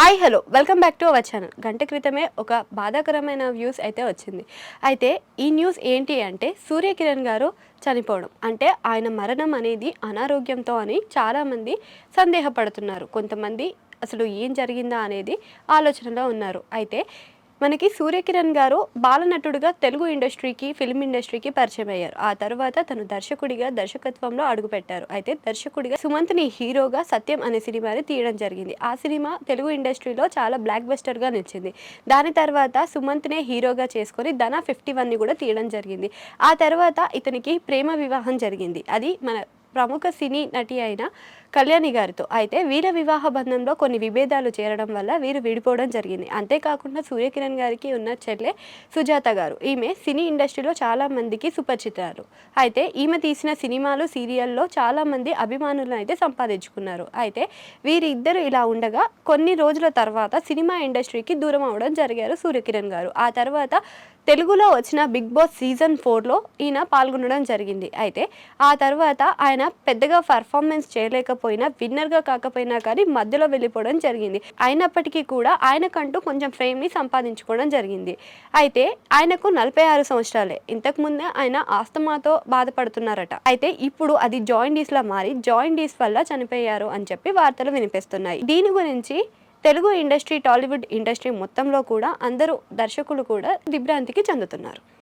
Hi hello welcome back to our channel. గంట క్రితమే ఒక బాధాకరమైన న్యూస్ అయితే వచ్చింది. అయితే ఈ న్యూస్ ఏంటి అంటే సూర్యకిరణ్ గారు చనిపోవడం. అంటే ఆయన మరణం అనేది అనారోగ్యంతో అని చాలామంది సందేహపడుతున్నారు. కొంతమంది అసలు ఏం జరిగిందా అనేది ఆలోచనలో ఉన్నారు. అయితే మనకి సూర్యకిరణ్ గారు బాలనటుడుగా తెలుగు ఇండస్ట్రీకి, ఫిల్మ్ ఇండస్ట్రీకి పరిచయం అయ్యారు. ఆ తర్వాత తను దర్శకుడిగా దర్శకత్వంలో అడుగుపెట్టారు. అయితే దర్శకుడిగా సుమంత్ని హీరోగా సత్యం అనే సినిమాని తీయడం జరిగింది. ఆ సినిమా తెలుగు ఇండస్ట్రీలో చాలా బ్లాక్ బస్టర్గా నిలిచింది. దాని తర్వాత సుమంత్నే హీరోగా చేసుకొని ధన 51ని కూడా తీయడం జరిగింది. ఆ తర్వాత ఇతనికి ప్రేమ వివాహం జరిగింది. అది మన ప్రముఖ సినీ నటి అయిన కళ్యాణి గారితో. అయితే వీర వివాహ బంధంలో కొన్ని విభేదాలు చేరడం వల్ల వీరు విడిపోవడం జరిగింది. అంతేకాకుండా సూర్యకిరణ్ గారికి ఉన్న చెల్లె సుజాత గారు. ఈమె సినీ ఇండస్ట్రీలో చాలా మందికి సుపరిచితారు. అయితే ఈమె తీసిన సినిమాలు, సీరియల్లో చాలా మంది అభిమానులను అయితే సంపాదించుకున్నారు. అయితే వీరిద్దరు ఇలా ఉండగా కొన్ని రోజుల తర్వాత సినిమా ఇండస్ట్రీకి దూరం అవ్వడం జరిగారు సూర్యకిరణ్ గారు. ఆ తర్వాత తెలుగులో వచ్చిన బిగ్ బాస్ సీజన్ 4లో ఈయన పాల్గొనడం జరిగింది. అయితే ఆ తర్వాత ఆయన పెద్దగా పర్ఫార్మెన్స్ చేయలేకపోయినా, విన్నర్గా కాకపోయినా కానీ మధ్యలో వెళ్ళిపోవడం జరిగింది. అయినప్పటికీ కూడా ఆయనకంటూ కొంచెం ఫేమ్ని సంపాదించుకోవడం జరిగింది. అయితే ఆయనకు 46 సంవత్సరాలే. ఇంతకుముందే ఆయన ఆస్తమాతో బాధపడుతున్నారట. అయితే ఇప్పుడు అది జాయిండీస్లా మారి జాయిండీస్ వల్ల చనిపోయారు అని చెప్పి వార్తలు వినిపిస్తున్నాయి. దీని గురించి తెలుగు ఇండస్ట్రీ, టాలీవుడ్ ఇండస్ట్రీ మొత్తంలో కూడా అందరూ దర్శకులు కూడా దిగ్భ్రాంతికి చెందుతున్నారు.